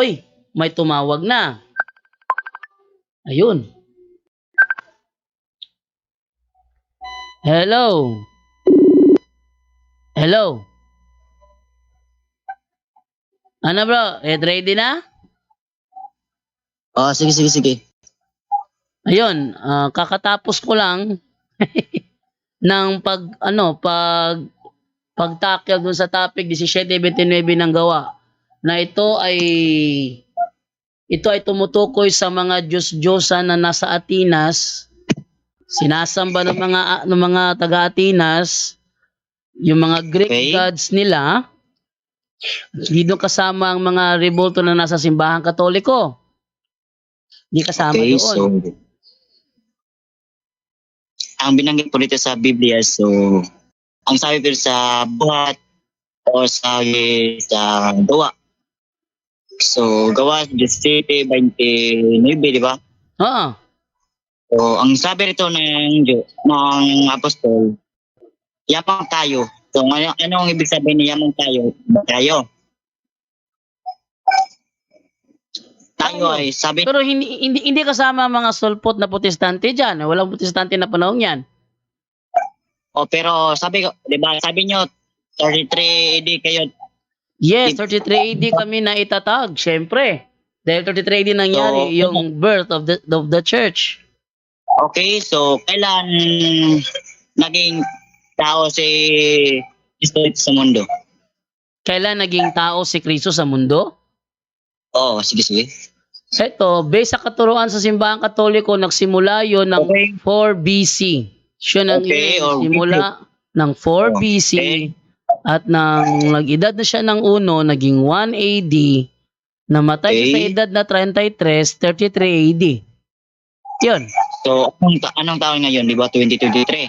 Uy, may tumawag na. Ayun. Hello. Hello. Ano bro? Ready na? Oh, sige. Ayun, kakatapos ko lang ng pagtackle dun sa topic 17:29 ng gawa na ito ay tumutukoy sa mga Diyos-Diyosan na nasa Atenas, sinasamba ng mga taga-Atenas, yung mga Greek gods nila. Hindi doon kasama ang mga rebulto na nasa simbahang Katoliko. Hindi kasama doon. So ang binanggit po dito sa Biblia, so ang sabi po sa buhat o sa gawa. So gawa 17:29, di ba? Oo. So ang sabi rito ng apostol, yamang tayo. So anong ibig sabihin ni yamang tayo? Tayo ay sabi. Pero hindi kasama ang mga sulpot na protestante diyan. Walang protestante na panahon yan. Oh, pero sabi ko, 'di ba? Sabi nyo 33 AD kayo. Yes, 33 AD kami na itatag, syempre. Dahil 33 AD nangyari yung birth of the church. Okay, so kailan naging tao si Kristo sa mundo? Kailan naging tao si Kristo sa mundo? Oh, sige. Ito, based sa katuruan sa simbahang Katoliko, nagsimula yon ng 4 BC. Siya nang simula ng 4 BC at nang nag-edad na siya ng 1, naging 1 AD, namatay siya sa edad na 33 AD. Yun. So, anong taon ngayon? Di ba 2023?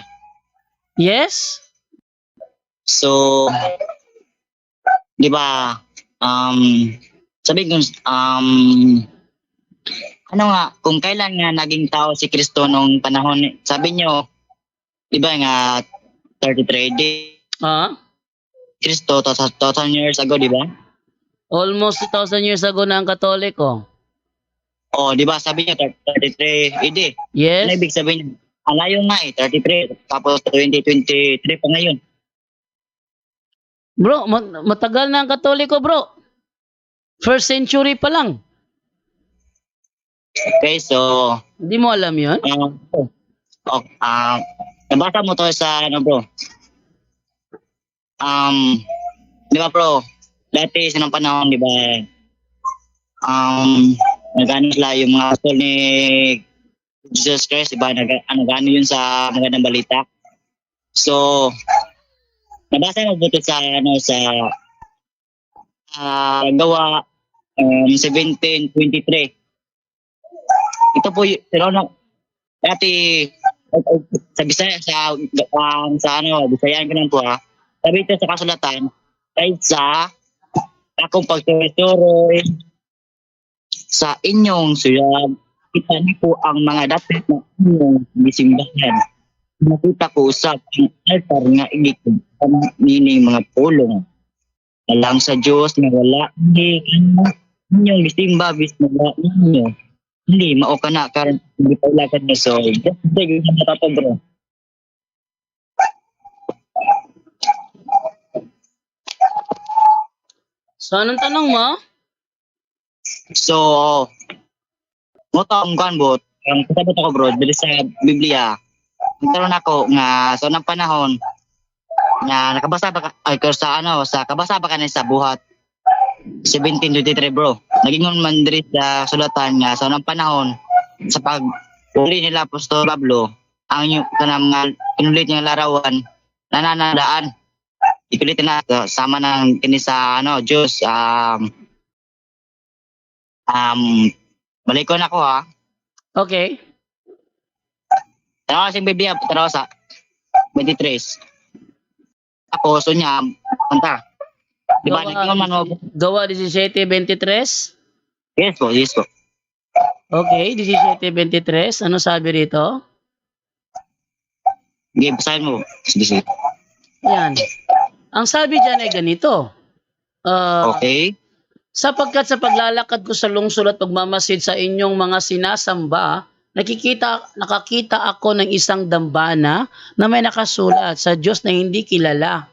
Yes. So, di ba, sabi ko, ano nga, kung kailan nga naging tao si Kristo nung panahon, sabi nyo, di ba nga 33 AD? Kristo, 2,000 years ago, di ba? Almost 2,000 years ago na ang Katoliko. Oh, di ba? Sabi niya 33 AD. Yes. Ano ibig sabihin? Ang layo nga 33. Tapos 2023 pa ngayon. Bro, matagal na ang Katoliko, bro. First century pa lang. Okay, so... Hindi mo alam yun? Nabasa mo to sa bro? Di ba bro? Dati sa nang panahon, di ba? Nagano sila yung mga apostol ni Jesus Christ, di ba? Nagano yun sa magandang balita. So, nabasa mo buto sa gawa 17:23. Ito po dati sa Bisaya Bisayan ko lang po sabi ito sa kasulatan kahit sa akong pagtuloy sa inyong suyag kita niyo po ang mga dapat na inyong bisimbahan. Nakita ko usap ang altar nga igikod nining mga pulong alang sa Diyos na wala inyong bisimba bismillah ninyo. Hindi, mao ka na karon hindi pa ilakad niya. So, just dig na tato bro. So, anong tanong mo? So, ang kanbot, ang kasabot ako bro, dali sa Biblia. Nagtaroon ako nga, so nang panahon, nga nakabasa ba sa kabasa ba kanina sa buhat 17:23 bro. Nagingon man diri sa sulatan nga sa unang panahon sa pag-uli nila Apostol Pablo ang kanang inulit niya larawan nananadaan. Ipilit na sama ng kini sa Diyos balikon ako ha. Okay. Tanaw sa Biblia, tanaw sa 23. Ako so niya kanta. Di ba nagingon man mo? Gawa 17:23? Yes po. Okay, 17:23. Ano sabi rito? Sige, basahin mo. Sige. Yan. Ang sabi dyan ay ganito. Okay. Sapagkat sa paglalakad ko sa lungsod at pagmamasid sa inyong mga sinasamba, nakakita ako ng isang dambana na may nakasulat sa Diyos na hindi kilala.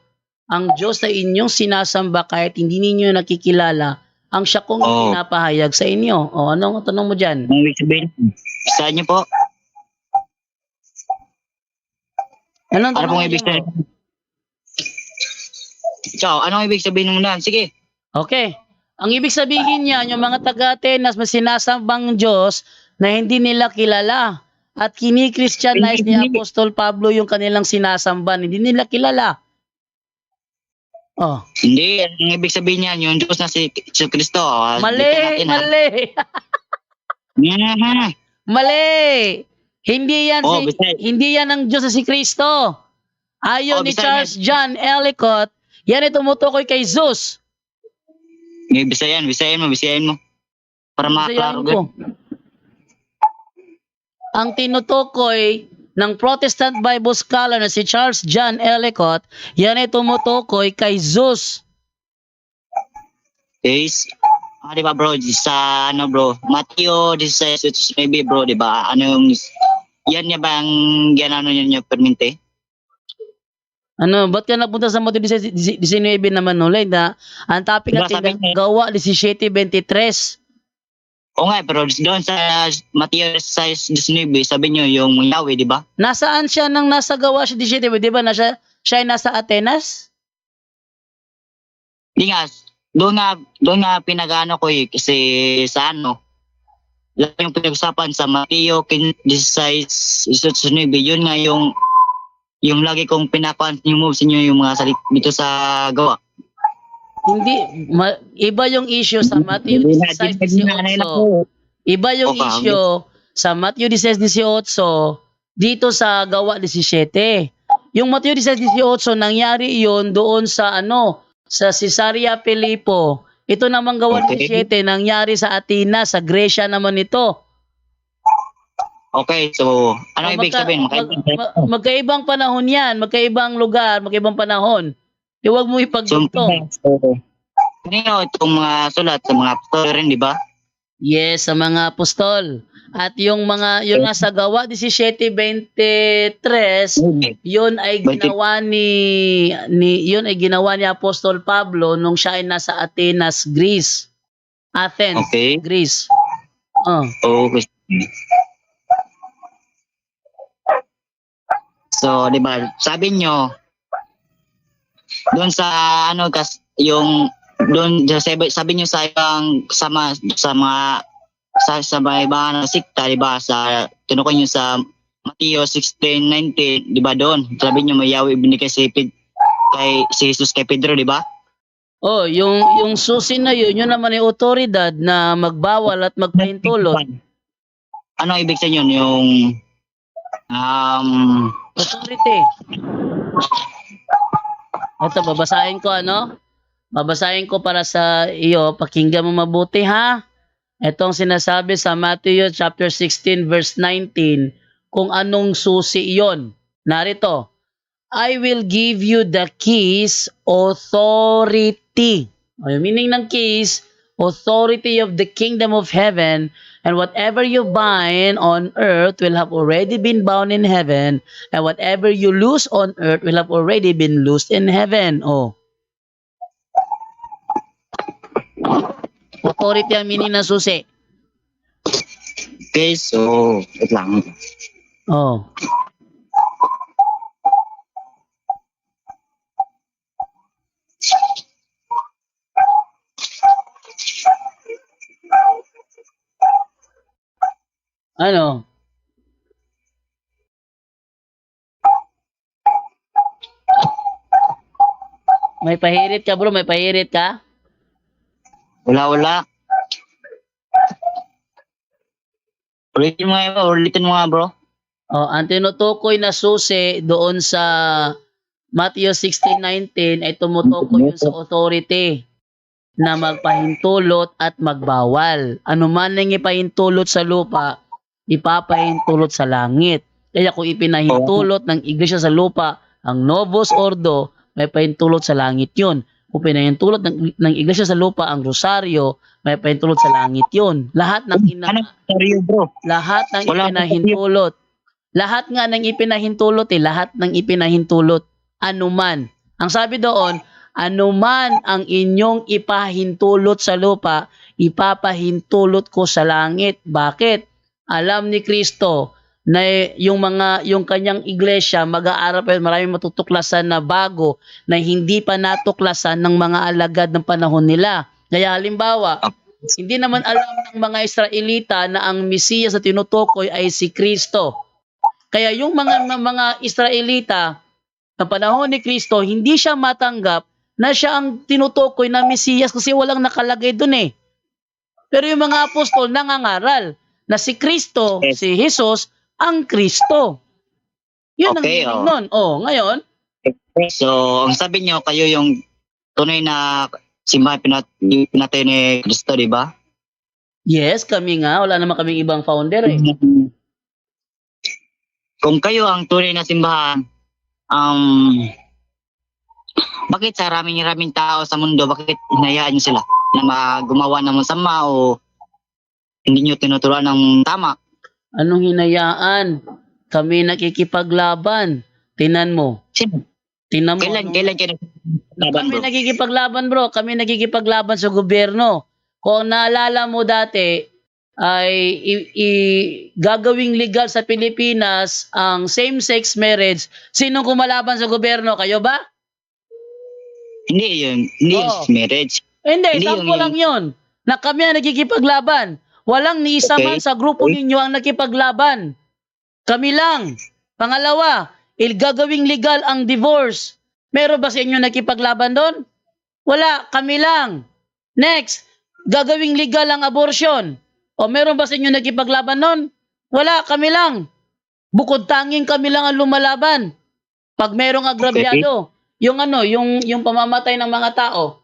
Ang Diyos na inyong sinasamba kahit hindi ninyo nakikilala, ang siya kong pinapahayag sa inyo. O, anong tanong mo dyan? Ang ibig sabihin, sa inyo po, Anong ano tanong pong mo ibig dyan, bro? sabihin? Ikaw, anong ibig sabihin mo na? Sige. Okay. Ang ibig sabihin niya, yung mga taga-Atenas may sinasambang Diyos na hindi nila kilala at kini-Christianize ni Apostol Pablo yung kanilang sinasamba, hindi nila kilala. Oh. Hindi, ang ibig sabihin niya, yung Diyos na si Kristo. Mali, mali. Mali. Hindi yan hindi yan ang Diyos na si Kristo. Ayon ni Charles John Ellicott, yan ay tumutukoy kay Zeus. Bisayan mo. Para makaklaro. Ang tinutukoy ng Protestant Bible scholar na si Charles John Ellicott, yan ay tumutukoy kay Zeus. Yes. Di ba bro, sa bro, Matthew 16, maybe bro, di ba? Yan niya ba ang ginano niya permente? Ba't ka napunta sa Matthew 19 naman nulay na ang topic natin gawa 17:23. Oo nga, pero doon sa Matthew 19, sabi niyo yung Yahweh, di ba? Nasaan siya nang nasa gawa siya 17, di ba? Siya ay nasa Atenas? Hindi nga, doon nga pinagano ko kasi sa yung pinag-usapan sa Matthew 16, yun nga yung lagi kong pinakuan yung moves niyo yung mga salit dito sa gawa. Hindi, iba yung issue sa Matthew 16:18. Iba yung issue sa Matthew 16:18 dito sa gawa 17. Yung Matthew 16:18 nangyari iyon doon sa sa Caesarea Philippo. Ito namang gawa 17 nangyari sa Atenas, sa Grecia naman ito. Okay, so ano ibig sabihin? Magkaibang panahon yan, magkaibang lugar, magkaibang panahon. Huwag mo ipagdugtong. Kanino itong mga sulat sa mga apostol rin, di ba? Yes, sa mga apostol. At yung nasa gawa 17:23, yun ay ginawa ni Apostol Pablo nung siya ay nasa Athens, Greece. Greece. Okay. So, di ba, sabi nyo, doon sa sabi nyo sa ibang sa ibang sikta, di ba, sa tinukoy nyo sa Matthew 16:19, di ba doon, sabi nyo may Yahweh binigay si Jesus kay Pedro, di ba? Oh, yung susi na yun naman ay otoridad na magbawal at magpahintulot. Ano ibig sabihin yun? Yung authority. Ito, babasahin ko para sa iyo, pakinggan mo mabuti ha. Itong sinasabi sa Matthew chapter 16 verse 19, kung anong susi iyon. Narito, I will give you the keys, authority. Yung meaning ng keys, authority of the kingdom of heaven, and whatever you bind on earth will have already been bound in heaven, and whatever you loose on earth will have already been loosed in heaven. Authority ang meaning ng susi. Okay, so, wait lang. Ano? May pahirit ka bro? May pahirit ka? Wala. Ulitin mo nga bro. Ang tinutukoy na susi doon sa Matthew 16:19 ay tumutukoy yun sa authority na magpahintulot at magbawal. Ano man ang ipahintulot sa lupa, ipapahintulot sa langit. Kaya kung ipinahintulot ng iglesia sa lupa, ang Novus Ordo, may pahintulot sa langit yun. o pinahintulot ng iglesia sa lupa ang rosaryo, may pinahintulot sa langit yun. Lahat ng Sorry, bro. lahat ng Wala ipinahintulot. Lahat nga ng ipinahintulot lahat ng ipinahintulot. Anuman. Ang sabi doon, anuman ang inyong ipahintulot sa lupa, ipapahintulot ko sa langit. Bakit? Alam ni Kristo na yung kanyang iglesia mag-aaral pa, maraming matutuklasan na bago na hindi pa natuklasan ng mga alagad ng panahon nila. Kaya halimbawa, hindi naman alam ng mga Israelita na ang Mesiyas sa tinutukoy ay si Kristo. Kaya yung mga Israelita sa panahon ni Kristo, hindi siya matanggap na siya ang tinutukoy na Mesiyas kasi walang nakalagay dun eh. Pero yung mga apostol nangangaral na si Kristo, si Jesus, ang Kristo. Yun ang meaning nun. Ngayon. So, ang sabi niyo, kayo yung tunay na simbahan pinatay ni Kristo, di ba? Yes, kami nga. Wala naman kaming ibang founder eh. Kung kayo ang tunay na simbahan, bakit sa raming tao sa mundo, bakit hinayaan niyo sila na gumawa ng masama o hindi niyo tinuturuan ng tama? Anong hinayaan? Kami nakikipaglaban. Tinan mo. Sino? Tinan mo. Kailan kayo kami nakikipaglaban, bro. Kami nakikipaglaban sa gobyerno. Kung naalala mo dati, ay gagawing legal sa Pilipinas ang same-sex marriage. Sinong kumalaban sa gobyerno? Kayo ba? Hindi yun. Hindi yung marriage. Hindi, sampo lang yun. Na kami ang nakikipaglaban. Walang ni isa man sa grupo ninyo ang nakipaglaban. Kami lang. Pangalawa, gagawing legal ang divorce. Meron ba sa inyo nakipaglaban doon? Wala, kami lang. Next, gagawing legal ang abortion. O meron ba sa inyo nakipaglaban doon? Wala, kami lang. Bukod tanging kami lang ang lumalaban. Pag merong agrabyado, yung pamamatay ng mga tao.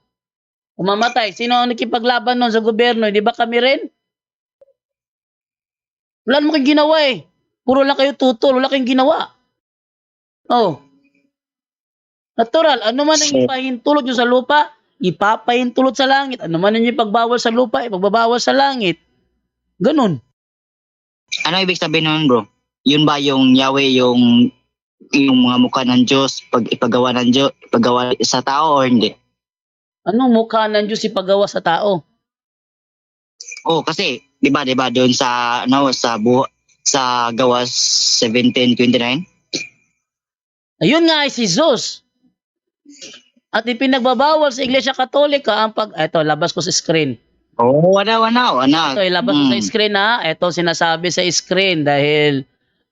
Pumamatay, sino ang nakipaglaban noon sa gobyerno? Di ba kami rin? Wala naman kayong ginawa eh. Puro lang kayo tutol, wala kayong ginawa. Natural, ano man ang ipahintulot nyo sa lupa, ipapahintulot sa langit. Ano man ang ipagbawal sa lupa, ipagbabawal sa langit. Ganun. Ano ibig sabihin nun, bro? Yun ba yung Yahweh, yung mga mukha ng Diyos, pag ipagawa ng Diyos, ipagawa sa tao o hindi? Ano mukha ng Diyos ipagawa sa tao? Kasi, di ba doon sa Gawas 17:29? Ayun nga ay si Jesus. At ipinagbabawal sa Iglesia Katolika ang ito, labas ko sa screen. Wala. Ito, ilabas ko sa screen ha. Ito, sinasabi sa screen dahil,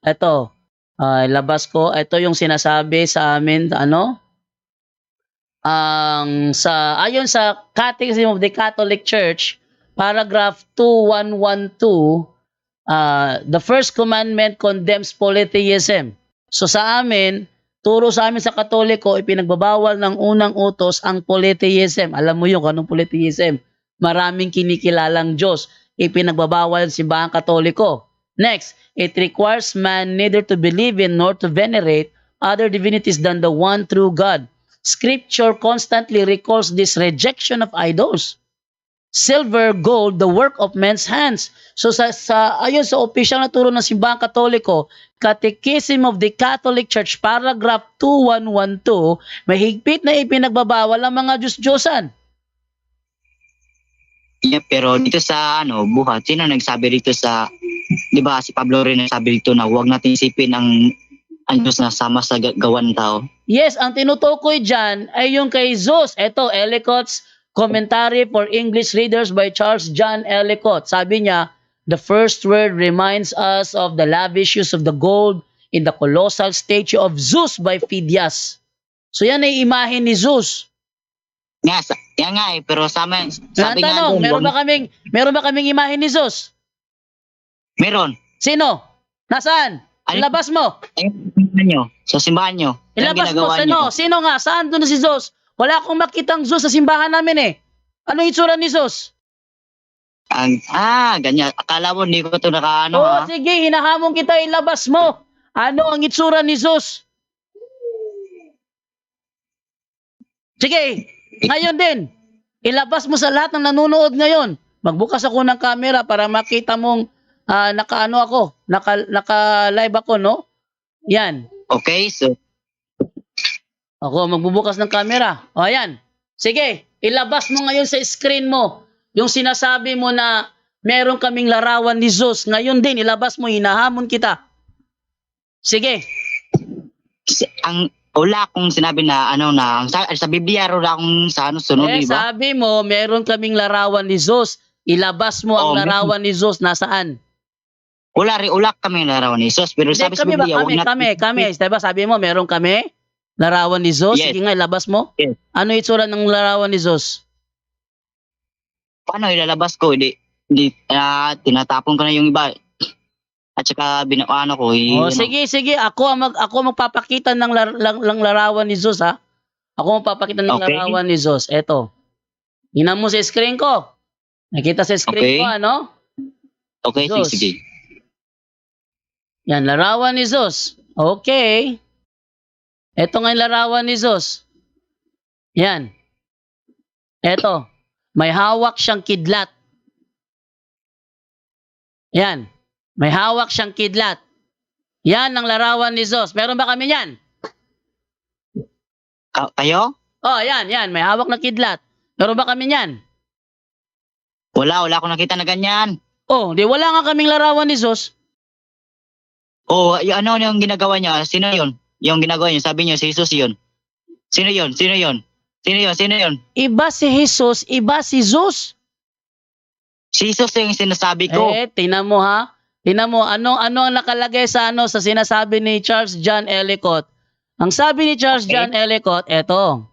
ito, labas ko. Ito yung sinasabi sa amin, ayon sa Catechism of the Catholic Church, paragraph 2112, the first commandment condemns polytheism. So sa amin, turo sa amin sa Katoliko, ipinagbabawal ng unang utos ang polytheism. Alam mo yung anong polytheism? Maraming kinikilalang Diyos. Ipinagbabawal sa simbahang Katoliko. Next, it requires man neither to believe in nor to venerate other divinities than the one true God. Scripture constantly recalls this rejection of idols. Silver, gold, the work of men's hands. So ayon sa opisyal na turo ng simbahang Katoliko, Catechism of the Catholic Church, paragraph 2112, may higpit na ipinagbabawal ang mga Diyos-Diyosan. Yeah, pero dito sa buhat, sino nagsabi dito di ba si Pablo rin nagsabi dito na huwag natin isipin ang Diyos na sama sa gawan ng tao? Yes, ang tinutukoy dyan ay yung kay Zeus. Ito, Ellicott's Commentary for English Readers by Charles John Ellicott. Sabi niya, the first word reminds us of the lavish use of the gold in the colossal statue of Zeus by Phidias. So yan ay imahe ni Zeus. Yes, yan nga pero sabi nga doon, meron ba kaming imahe ni Zeus? Meron. Sino? Nasaan? Ilabas mo. Sa simbahan nyo. Ilabas mo. Sino nga? Saan doon si Zeus? Wala akong makitang Zeus sa simbahan namin eh. Ano itsura ni Zeus? Ganyan. Akala mo hindi ko ito sige, hinahamon kita, ilabas mo. Ano ang itsura ni Zeus? Sige, Ngayon din, ilabas mo sa lahat ng nanonood ngayon. Magbukas ako ng camera para makita mong naka-ano ako, naka-live ako, no? Yan. Okay, so Ako, magbubukas ng camera. O, ayan. Sige, ilabas mo ngayon sa screen mo yung sinasabi mo na meron kaming larawan ni Zeus. Ngayon din, ilabas mo, hinahamon kita. Sige. ang wala akong sinabi na sa Biblia wala akong sa sunod, di ba? Sabi mo, meron kaming larawan ni Zeus. Ilabas mo ang larawan ni Zeus. Nasaan? Wala kami larawan ni Jesus, pero sabi sa Biblia, kami. Diba sabi mo, meron kami larawan ni Zeus? Yes. Sige nga, ilabas mo. Yes. Ano itsura ng larawan ni Zeus? Paano ilalabas ko? Tinatapon ko na yung iba. At saka binaano ko. Sige. Ako magpapakita ng larawan ni Zeus, ha? Ako magpapakita ng larawan ni Zeus. Eto. Tingnan mo sa screen ko. Nakita sa screen ko, ano? Okay, Zeus. sige. Yan, larawan ni Zeus. Okay. Ito nga yung larawan ni Zeus. Yan. Eto. May hawak siyang kidlat. Yan. May hawak siyang kidlat. Yan ang larawan ni Zeus. Meron ba kami yan? Kayo? Oh, yan. May hawak na kidlat. Meron ba kami yan? Wala akong nakita na ganyan. Oh, di wala nga kaming larawan ni Zeus. Oh, ano yung ginagawa niya? Sino yun? Yung ginagawa niya, sabi niya si Jesus yun. Sino yun? Iba si Jesus, iba si Zeus. Si Jesus yung sinasabi ko. Tingnan mo, ha? Tingnan mo, ano ang nakalagay sa sinasabi ni Charles John Ellicott. Ang sabi ni Charles John Ellicott, eto.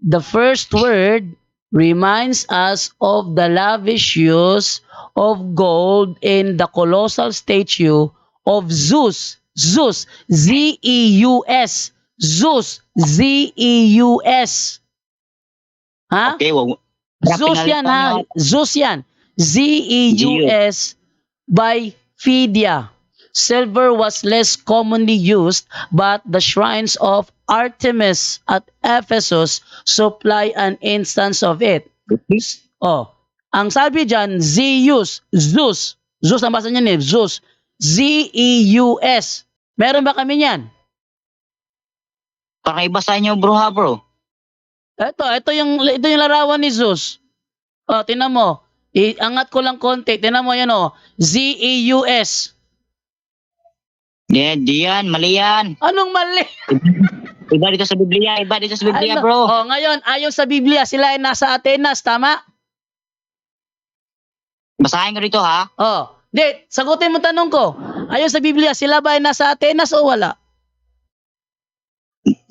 The first word reminds us of the lavish use of gold in the colossal statue of Zeus. Zeus. Z-E-U-S. Zeus. Z-E-U-S. Ha? Okay, Zeus yan, ha? Zeus yan. Z-E-U-S by Phidia. Silver was less commonly used, but the shrines of Artemis at Ephesus supply an instance of it. Oh, ang sabi dyan, Zeus. Zeus ang basa niyan, Zeus. Z-E-U-S. Meron ba kami niyan? Pakibasa niyo, bro. Ito yung larawan ni Zeus. Oh, tingnan mo. Iangat ko lang konti. Tingnan mo yan, oh. Z-E-U-S. Diyan, mali yan. Anong mali? Iba dito sa Biblia, bro. Oh, ngayon, ayon sa Biblia, sila ay nasa Atenas, tama? Basahin ko rito, ha? Oh, sagutin mo tanong ko. Ayon sa Biblia, sila ba ay nasa Atenas o wala?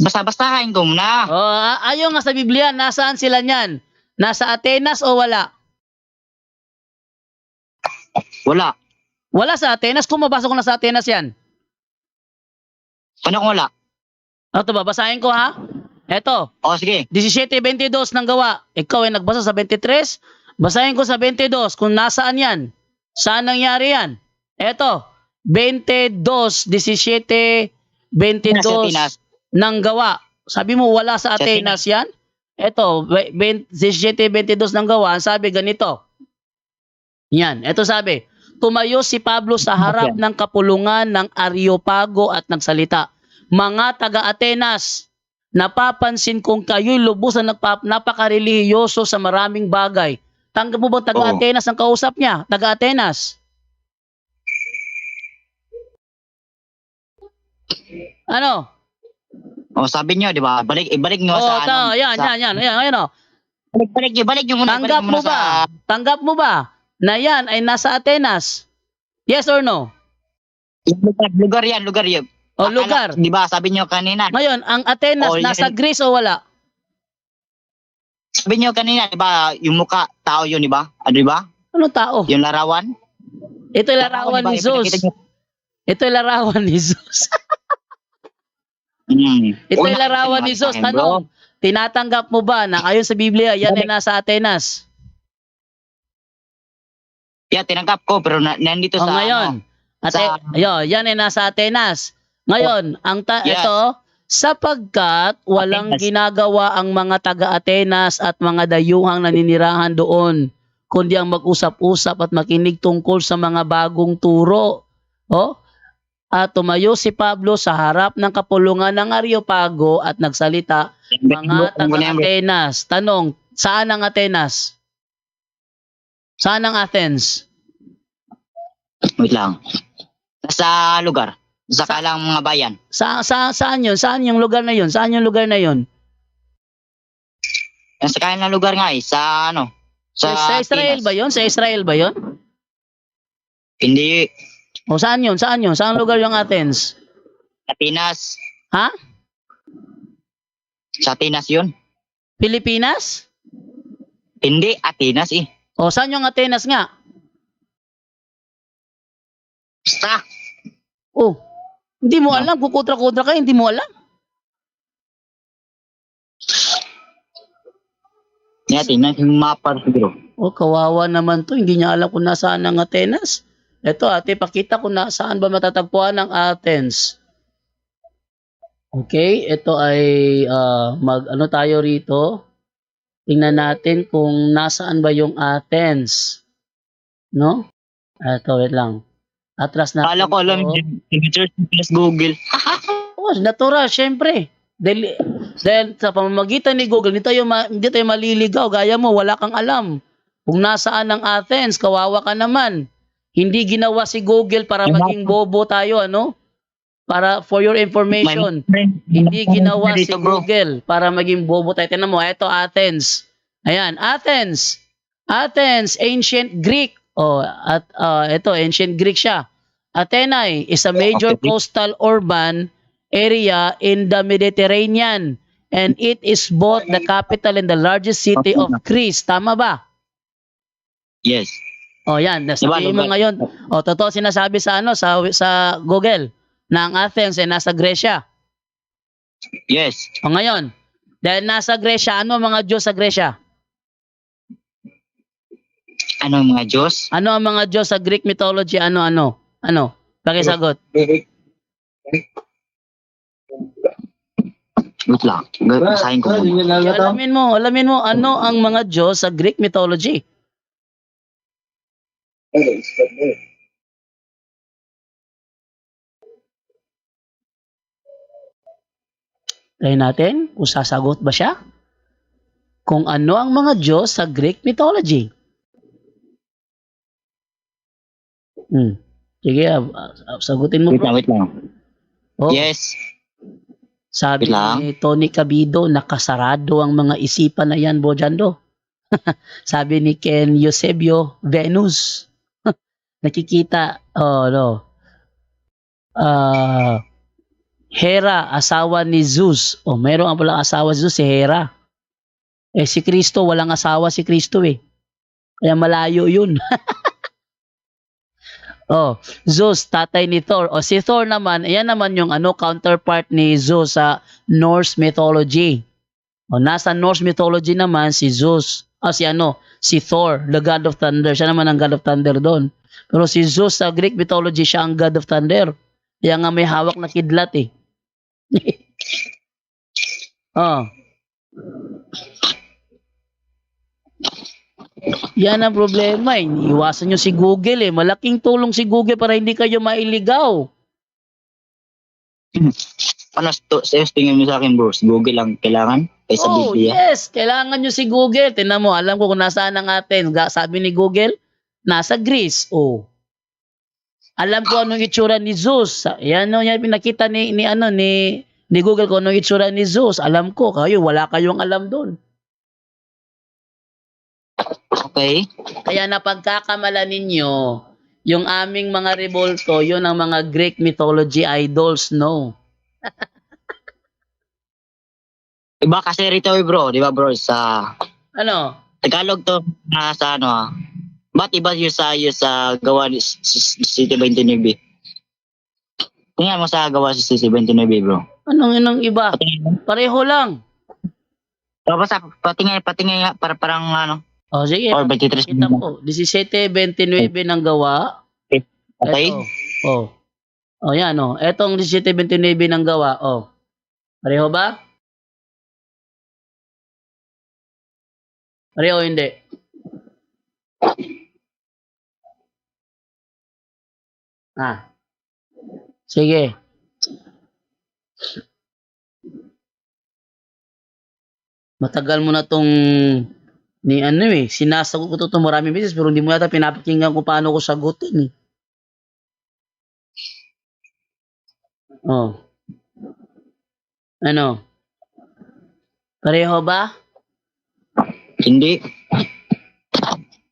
Basta-bastahin ko muna. Oh, ayon nga sa Biblia, nasaan sila niyan? Nasa Atenas o wala? Wala. Wala sa Atenas? Kung mabasa ko na sa Atenas yan. Paano kung wala? Ito, babasahin ko, ha? Eto. O, sige. 17:22 ng gawa. Ikaw ay nagbasa sa 23. Basahin ko sa 22 kung nasaan yan. Saan nangyari yan? Eto. 22, 17, 22 ng gawa. Sabi mo wala sa Atenas yan? Eto, 17:22 ng gawa. Ang sabi ganito. Yan. Eto sabi. Tumayo si Pablo sa harap ng kapulungan ng Areopago at nagsalita. Mga taga-Atenas, napapansin kong kayo'y lubusan napakarelihiyoso sa maraming bagay. Tanggap mo ba taga-Atenas ang kausap niya? Taga-Atenas. Ano? O, sabi niyo, di ba? Ibalik niyo sa yan. Ayan, oh. Balik niyo muna. Tanggap mo ba na yan ay nasa Atenas? Yes or no? Lugar yan. O, lugar. Di ba, sabi niyo kanina. Ngayon, ang Atenas nasa Greece o wala? Sabi niyo kanina, di ba, yung mukha, tao yun, di ba? Di ba? Anong tao? Yung larawan? Ito yung larawan ni Zeus. Ito yung larawan ni Zeus. Ito yung larawan ni Zeus. Tanong, tinatanggap mo ba na ayon sa Biblia, yan ay nasa Atenas? Yeah, tinanggap ko, pero nandito sa ngayon, yan ay nasa Atenas. Ngayon, ito, Sapagkat walang Atenas. ginagawa ang mga taga-Atenas at mga dayuhang naninirahan doon, kundi ang mag-usap-usap at makinig tungkol sa mga bagong turo. Oh? At tumayo si Pablo sa harap ng kapulungan ng Areopago at nagsalita, mga taga-Atenas. Tanong, saan ang Atenas? Saan ang Athens? Wait lang. Nasa lugar. Sa kalang mga bayan. Saan yun? Saan yung lugar na yun? Saan yung lugar na yun? Nasa kalang lugar nga eh. Sa ano? Sa Israel Atenas. ba yun? Sa Israel ba yun? Hindi. O saan yun? Saan yun? Saan lugar yung Athens? Atenas. Ha? Sa Atenas yun. Pilipinas? Hindi. Atenas eh. O saan yung Atenas nga? Basta. Oh, hindi mo alam. Kukutra-kutra ka, hindi mo alam. Atenas yung mapa siguro. Oh, kawawa naman to. Hindi niya alam kung nasaan ang Atenas. Ito ate, pakita ko na saan ba matatagpuan ang Athens. Okay, ito ay ano tayo rito. Tingnan natin kung nasaan ba yung Athens. No? Ito, wait lang. Atras na. Kala ko alam yung search plus Google. Oh, natural, syempre. Dahil sa pamamagitan ni Google, hindi tayo maliligaw. Gaya mo, wala kang alam. Kung nasaan ang Athens, kawawa ka naman. Hindi ginawa si Google para maging bobo tayo, ano? Para for your information. Hindi ginawa si Google para maging bobo tayo. Tingnan mo, ito Athens. Ayan, Athens. Athens, ancient Greek. Oh, at ito ancient Greek siya. Athenae is a major coastal urban area in the Mediterranean and it is both the capital and the largest city of Greece. Tama ba? Yes. Oh, yan. Sabihin mo ngayon. Oh, totoo sinasabi sa sa Google na ang Athens ay nasa Gresya. Yes. O ngayon, dahil nasa Gresya, ano ang mga Diyos sa Gresya? Ano ang mga Diyos? Ano ang mga Diyos sa Greek mythology? Ano? Pakisagot. Wait lang. Basahin ko muna. Alamin mo, ano ang mga Diyos sa Greek mythology? Tayo natin kung sasagot ba siya? Kung ano ang mga Diyos sa Greek mythology. Sige, sagutin mo. Wait lang. Oh, Yes. sabi wait lang. ni Tony Cabido, nakasarado ang mga isipan na yan, Bojando. Sabi ni Ken Eusebio, Venus. Nakikita, Hera, asawa ni Zeus. Meron ang palang asawa si Zeus, si Hera. Si Kristo, walang asawa si Kristo eh. Kaya malayo yun. Zeus, tatay ni Thor. Si Thor naman, ayan naman yung counterpart ni Zeus sa Norse mythology. Nasa Norse mythology naman si Zeus. Si Thor, the God of Thunder. Siya naman ang God of Thunder doon. Pero si Zeus sa Greek mythology, siya ang God of Thunder. Kaya nga may hawak na kidlat eh. Yan ang problema eh. Iwasan nyo si Google eh. Malaking tulong si Google para hindi kayo mailigaw. Ano, tingin mo sa akin bro? Google lang kailangan? Kaysa Biblia? Yes. Kailangan nyo si Google. Tingnan mo, alam ko kung nasaan ang Athens. Sabi ni Google, nasa Greece. Alam ko anong itsura ni Zeus. Yan yung pinakita ni Google ko anong itsura ni Zeus. Alam ko, wala kayong alam doon. Okay. Kaya napagkakamalan ninyo, yung aming mga revolto, yun ang mga Greek mythology idols, no? Iba kasi rito bro, di ba bro, sa Tagalog to, sa ba't iba yung sa gawa ni City 29? Tingnan mo sa gawa si City 29 bro. Anong iba? Pareho lang. Tapos patingin para parang Sige. Or 23. Kita mo, 17:29 ng gawa. Okay. Yan Etong 17:29 ng gawa, Pareho ba? Pareho hindi? Sige. Matagal mo na tong sinasagot ko to maraming beses pero hindi mo yata pinapakinggan kung paano ko sagutin eh. Oh. Ano? Pareho ba? Hindi.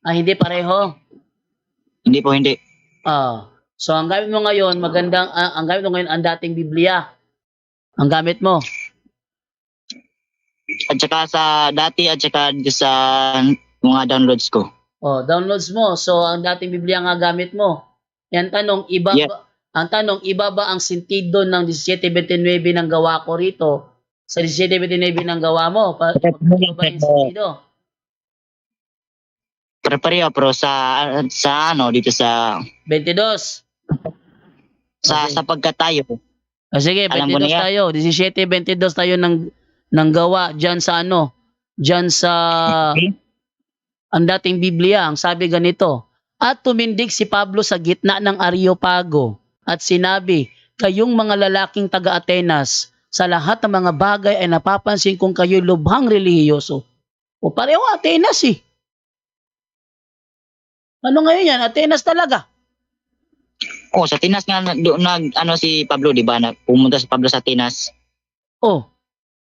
Hindi pareho. Hindi po, hindi. So ang gamit mo ngayon, ang gamit mo ngayon ang dating Biblia. Ang gamit mo. At saka sa dati at saka sa mga downloads ko. Downloads mo. So ang dating Biblia nga gamit mo. Yan tanong, ang tanong, iba ba ang sentido ng 17:29 ng gawa ko rito sa 17:29 ng gawa mo? Iba ba yung sentido? Pareho pero sa dito sa 22. sa pagkatayo. Sige, 22 tayo. 17:22 tayo ng gawa diyan sa diyan sa ang dating Biblia. Ang sabi ganito, at tumindig si Pablo sa gitna ng Areopago at sinabi, kayong mga lalaking taga-Atenas, sa lahat ng mga bagay ay napapansin kong kayo'y lubhang relihiyoso. Pareho Atenas eh. Ano ngayon yan? Atenas talaga. Sa Atenas nga si Pablo, di ba? Pumunta si Pablo sa Atenas.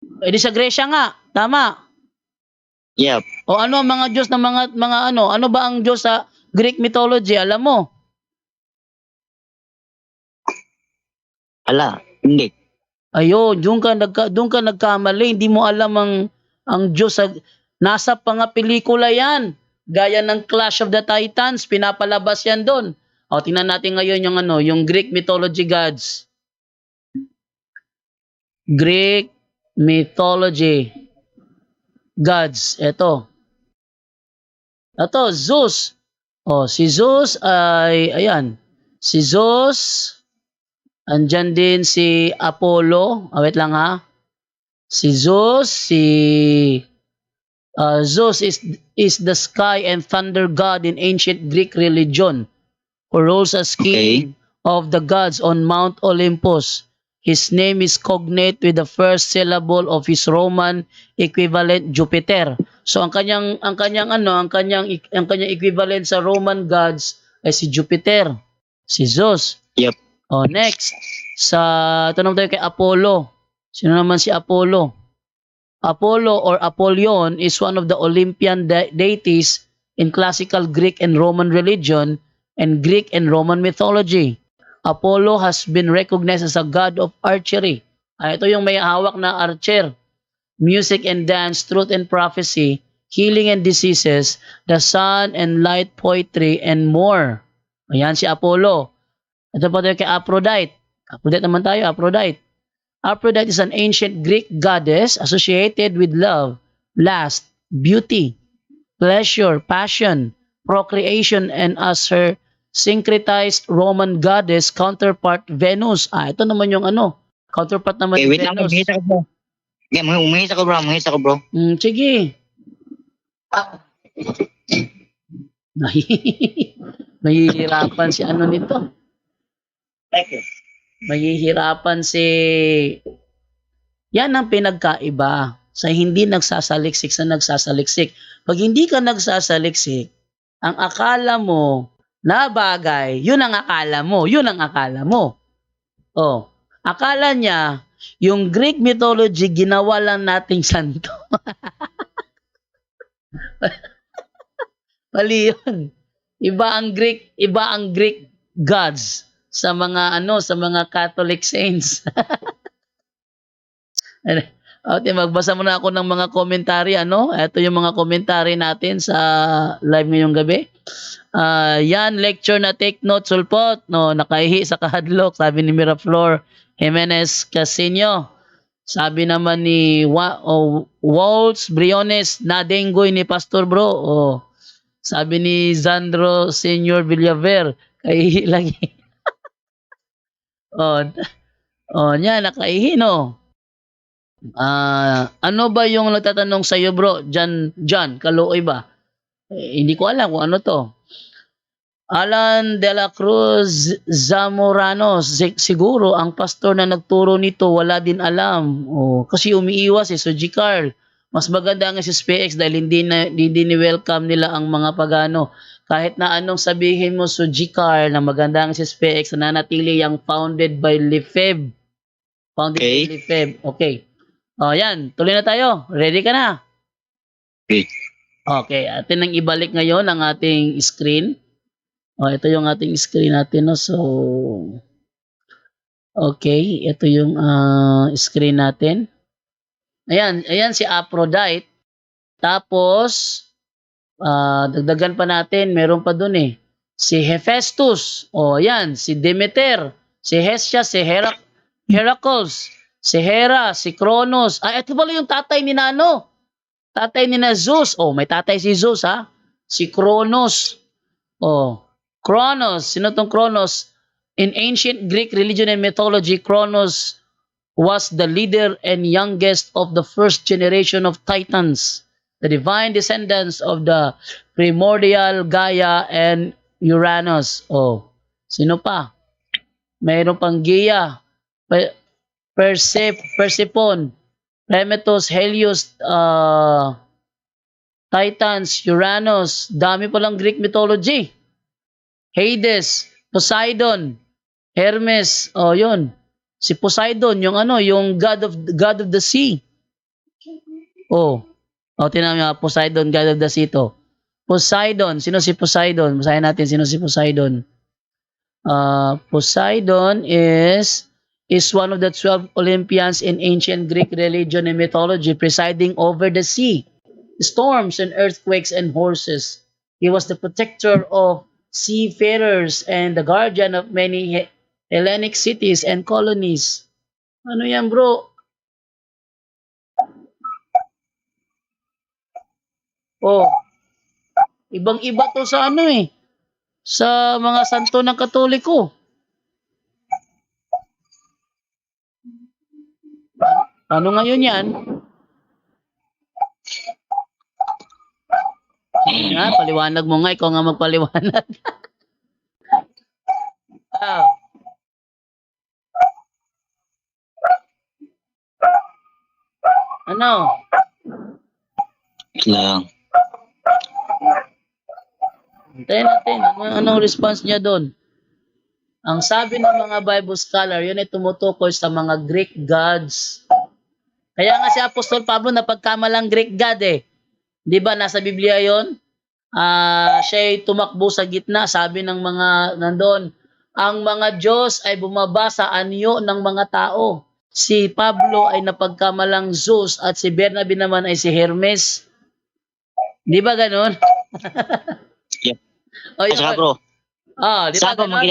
Di sa Gresya nga, tama. Yep. Ano ang mga Diyos ng mga ano ba ang Diyos sa Greek mythology? Alam mo? Hindi. Ayun, doon ka nagkamali. Hindi mo alam ang Diyos sa nasa pelikula yan. Gaya ng Clash of the Titans, pinapalabas yan doon. Tingnan natin ngayon yung Greek mythology gods. Greek mythology gods. Ito, Zeus. Si Zeus ay, ayan. Si Zeus, andyan din si Apollo. Wait lang ha. Si Zeus, Zeus is the sky and thunder god in ancient Greek religion, who rules as king of the gods on Mount Olympus. His name is cognate with the first syllable of his Roman equivalent Jupiter. So ang kanyang equivalent sa Roman gods ay si Jupiter, si Zeus. Yep. Next, tanong tayo kay Apollo. Sino naman si Apollo? Apollo or Apollyon is one of the Olympian deities in classical Greek and Roman religion and Greek and Roman mythology. Apollo has been recognized as a god of archery. Ito yung may hawak na archer. Music and dance, truth and prophecy, healing and diseases, the sun and light, poetry, and more. Ayan si Apollo. Ito pa tayo kay Aphrodite. Aphrodite naman tayo, Aphrodite. Aphrodite is an ancient Greek goddess associated with love, lust, beauty, pleasure, passion, procreation, and as her syncretized Roman goddess counterpart Venus. Ito naman yung counterpart naman ni Venus. Umihisa ko bro. Sige. Mahihirapan si nito. Mahihirapan yan ang pinagkaiba sa hindi nagsasaliksik sa nagsasaliksik. Pag hindi ka nagsasaliksik, ang akala mo na bagay, yun ang akala mo. Akala niya, yung Greek mythology, ginawa lang nating santo. Mali yun. Iba ang Greek gods sa mga Catholic saints. Magbasa muna ako ng mga komentary. Ito yung mga komentary natin sa live ngayong gabi. Yan, lecture na take note, sulpot. Nakaihi sa kahadlok, sabi ni Miraflor Jimenez Casino. Sabi naman ni Waltz Briones, nadenggoy ni Pastor Bro. Sabi ni Zandro Senior Villaver, kaihi lagi. Niya, nakaihi, no? Ano ba yung nagtatanong sa iyo, bro? John, Kaluoy ba? Hindi ko alam kung ano to. Alan de la Cruz Zamorano, siguro ang pastor na nagturo nito wala din alam. Kasi umiiwas so G. Carl. Mas maganda ang SSPX dahil hindi ni-welcome nila ang mga pagano. Kahit na anong sabihin mo so G. Carl na maganda ang SSPX na nanatili yung founded by Lefebvre. By Lefebvre. Okay. Yan. Tuloy na tayo. Ready ka na? Okay. Okay. Atin nang ibalik ngayon ang ating screen. Ito yung ating screen natin, no? So, okay, ito yung screen natin. Ayan si Aphrodite. Tapos, dagdagan pa natin, meron pa dun eh. Si Hephaestus. Ayan, si Demeter, si Hestia, si Heracles, si Hera, si Kronos. Ito pala yung tatay ni Nano. Tatay ni na Zeus. May tatay si Zeus, ha? Si Kronos. Kronos, sino tong Kronos? In ancient Greek religion and mythology, Kronos was the leader and youngest of the first generation of Titans, the divine descendants of the primordial Gaia and Uranus. Sino pa? Mayroon pang Gaia, Persephone, Prometheus, Helios, Titans, Uranus. Dami palang Greek mythology. Hades, Poseidon, Hermes, yun. Si Poseidon, yung god of the sea. Tingnan mo, Poseidon, god of the sea to. Poseidon, sino si Poseidon? Basahin natin sino si Poseidon. Poseidon is one of the 12 Olympians in ancient Greek religion and mythology, presiding over the sea, storms and earthquakes and horses. He was the protector of seafarers and the guardian of many Hellenic cities and colonies. Ano yan, bro? Ibang-iba to sa sa mga santo ng Katoliko. Ano ngayon yan? Paliwanag mo nga, ikaw nga magpaliwanag. Ano? Lang. Hintayin natin. Anong response niya doon? Ang sabi ng mga Bible scholar, yun ay tumutukoy sa mga Greek gods. Kaya nga si Apostol Pablo napagkamalang Greek god eh. Di ba nasa Biblia yon? Siya ay tumakbo sa gitna, sabi ng mga nandun, ang mga Diyos ay bumaba sa anyo ng mga tao. Si Pablo ay napagkamalang Zeus at si Bernabe naman ay si Hermes. Di ba ganun? Yep. Saka bro, di ba ganun?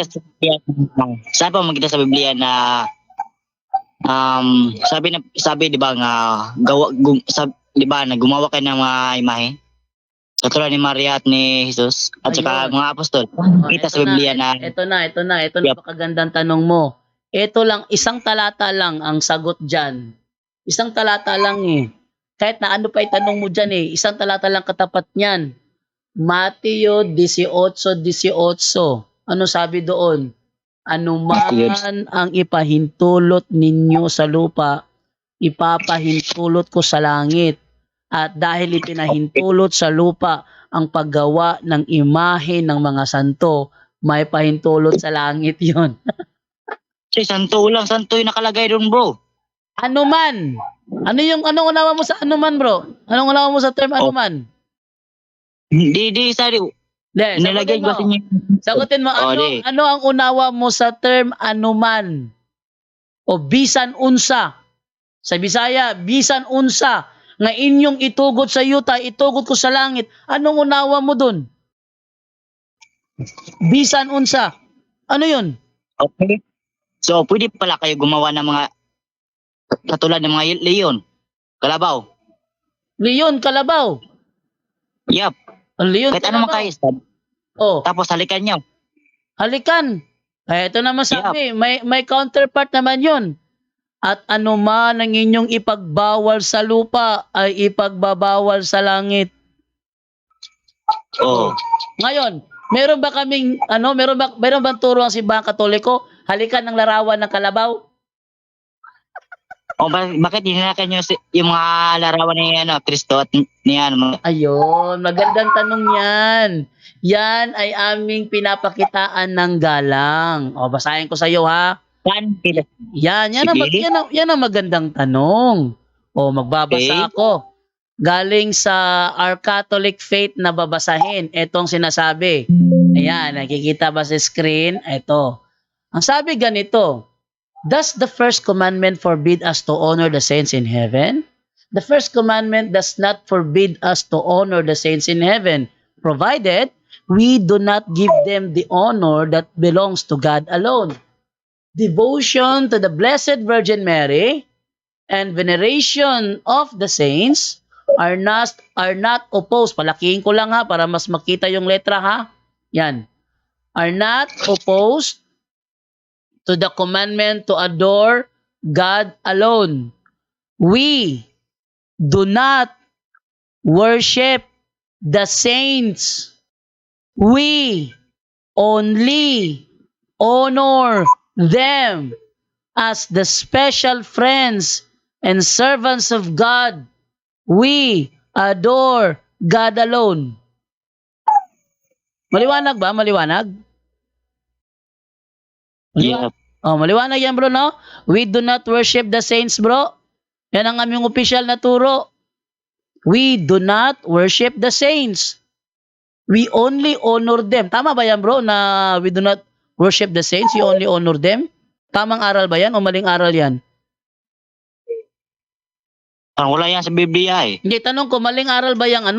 Saan pa magkita sa Biblia na sabi di ba nga di ba na gumawa kayo ng mga imahe? Katulad ni Maria at ni Jesus at saka mga apostol. Kita sa Biblia na ito na napakagandang tanong mo. Ito lang, isang talata lang ang sagot dyan. Isang talata lang eh. Kahit na ano pa itanong mo dyan eh, isang talata lang katapat niyan. Mateo 18:18. Ano sabi doon? Anuman ang ipahintulot ninyo sa lupa, ipapahintulot ko sa langit. At dahil ipinahintulot sa lupa ang paggawa ng imahe ng mga santo, may pahintulot sa langit yon. Santo yung nakalagay doon, bro. Anuman. Anong unawa mo sa anuman, bro? Anong unawa mo sa term anuman? Di, sorry. Nilagay ko sa inyo. Sagutin mo, ano ang unawa mo sa term anuman? O bisan unsa? Sa Bisaya, bisan unsa. Nga inyong itugot sa yuta, itugot ko sa langit. Anong unawa mo dun? Bisan unsa. Ano yun? Okay. So, pwede pala kayo gumawa ng mga katulad ng mga leon, kalabaw. Leon, kalabaw? Yup. Leon, kahit ano kalabaw. Tapos halikan nyo. Halikan. Ito naman sabi, may counterpart naman yun. At anuman ang inyong ipagbawal sa lupa ay ipagbabawal sa langit. Oh. Ngayon, meron ba kaming meron bang turo ang simbahang Katoliko? Halikan ng larawan ng kalabaw? O bakit hinalakan nyo yung mga larawan ni Kristo at ni Ayun, magandang tanong yan. Yan ay aming pinapakitaan ng galang. O, basahin ko sa iyo ha. Yan ang magandang tanong. O, magbabasa ako. Galing sa Our Catholic Faith na babasahin. Itong sinasabi. Ayan, nakikita ba sa screen? Ito. Ang sabi ganito, does the first commandment forbid us to honor the saints in heaven? The first commandment does not forbid us to honor the saints in heaven, provided we do not give them the honor that belongs to God alone. Devotion to the Blessed Virgin Mary and veneration of the saints are not opposed. Palakihin ko lang ha para mas makita yung letra ha. Yan. Are not opposed to the commandment to adore God alone. We do not worship the saints. We only honor them as the special friends and servants of God. We adore God alone. Maliwanag ba? Maliwanag? Yeah. Oh, maliwanag yan bro, no? We do not worship the saints, bro. Yan ang aming opisyal na turo. We do not worship the saints. We only honor them. Tama ba yan bro na we do not worship the saints? We only honor them? Tamang aral ba yan o maling aral yan? Wala yan sa Biblia eh. Hindi, tanong ko, maling aral ba yung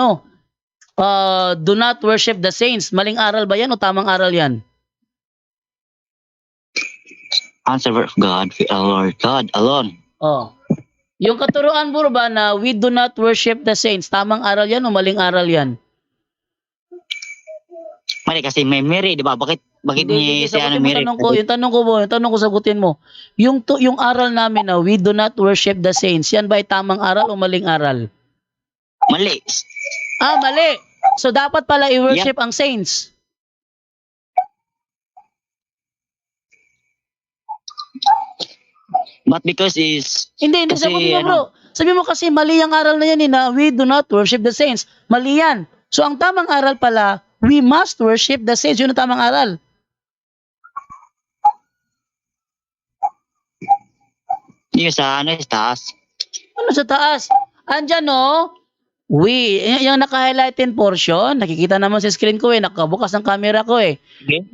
do not worship the saints? Maling aral ba yan o tamang aral yan? Answer of God, we adore God alone. Oh. Yung katuruan bro ba na we do not worship the saints, tamang aral yan o maling aral yan? Mali kasi may Mary, di ba? Bakit ni si Mary? Yung tanong ko sagutin mo. Yung aral namin na we do not worship the saints, yan ba ay tamang aral o maling aral? Mali. Mali. So dapat pala i-worship ang saints. But because Hindi sagutin mo bro. Sabi mo kasi mali ang aral na yan na we do not worship the saints. Mali yan. So ang tamang aral pala, we must worship the saints. Yun ang tamang aral. Yung sa taas. Ano sa taas? Andyan no? Yung naka-highlighted portion, nakikita naman sa screen ko nakabukas ang camera ko Okay.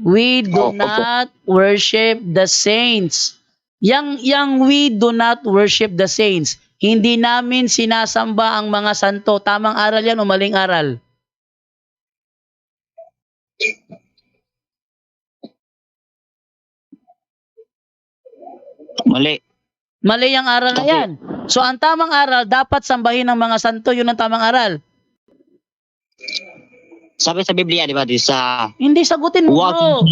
We do not worship the saints. Yang we do not worship the saints. Hindi namin sinasamba ang mga santo. Tamang aral yan o maling aral? Mali. Mali ang aral na yan. So ang tamang aral, dapat sambahin ng mga santo. Yun ang tamang aral. Sabi sa Biblia, di ba? Hindi, sagutin mo bro.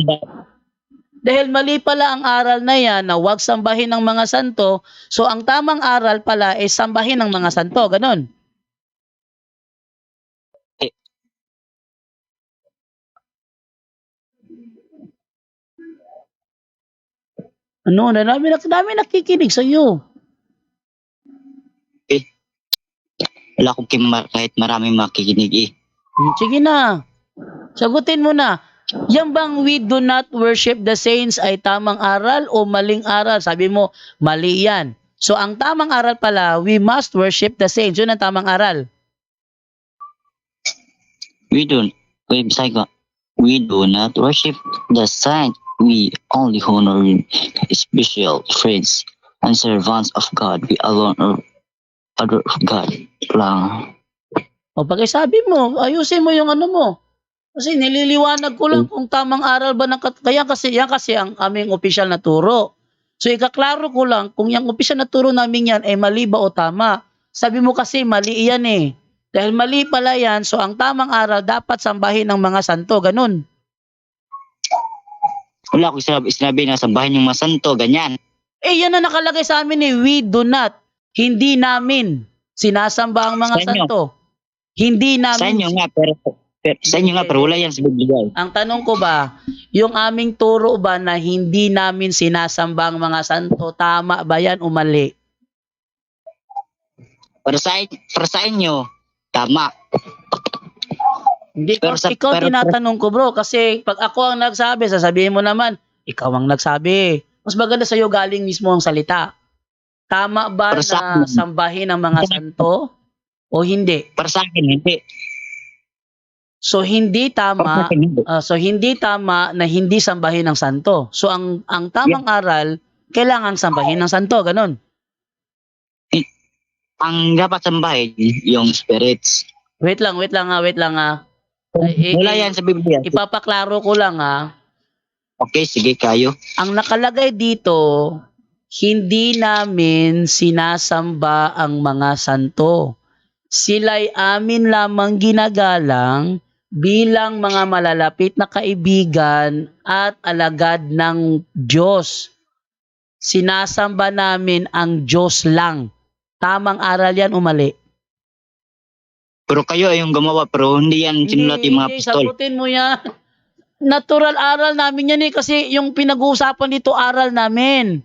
Dahil mali pala ang aral na yan na huwag sambahin ng mga santo, so ang tamang aral pala ay sambahin ng mga santo. Ganon. Ano, dami nakikinig sa iyo. Wala akong kahit maraming makikinig Sige na. Sagutin mo na. Yan bang we do not worship the saints ay tamang aral o maling aral? Sabi mo, mali yan. So ang tamang aral pala, we must worship the saints. Yun ang tamang aral. We do not worship the saints. We only honor special friends and servants of God. We alone adore God lang. O pagkasabi mo, ayusin mo yung ano mo. Kasi nililiwanag ko lang kung tamang aral ba ng yan kasi ang aming opisyal na turo. So ikaklaro ko lang kung yung opisyal na turo namin yan ay mali ba o tama. Sabi mo kasi mali yan Dahil mali pala yan, so ang tamang aral dapat sambahin ng mga santo, ganun. Wala akong sinabi na sambahin yung mga santo, ganyan. Eh, yan na nakalagay sa amin eh. We do not. Hindi namin sinasamba ang mga Sa inyo. santo. Hindi Sa namin. inyo nga, sa inyo nga, pero wala yan sa Biblia. Ang tanong ko ba, yung aming turo ba na hindi namin sinasamba ang mga santo, tama ba yan o mali? Para sa inyo, tama. Hindi Pero ko, sa- ikaw pero- tinatanong ko bro, kasi pag ako ang nagsabi, sasabihin mo naman, ikaw ang nagsabi. Mas maganda sa'yo galing mismo ang salita. Tama ba Pero sa na akin- sambahin ang mga santo o hindi? Para sa akin, hindi. So hindi Para sa tama, akin, hindi. hindi tama na hindi sambahin ng santo. So ang tamang aral, kailangan sambahin ng santo, ganun. Ang dapat sambahin, yung spirits. Wait lang ha. Wala yan sa Biblia. Ipapaklaro ko lang ha. Okay, sige, kayo. Ang nakalagay dito, hindi namin sinasamba ang mga santo. Sila'y amin lamang ginagalang bilang mga malalapit na kaibigan at alagad ng Diyos. Sinasamba namin ang Diyos lang. Tamang aral yan o mali? Pero kayo ay yung gumawa, pero hindi yan sinulat yung mga Hindi, apostol. sagutin mo yan. Natural aral namin yan eh, kasi yung pinag-uusapan dito aral namin.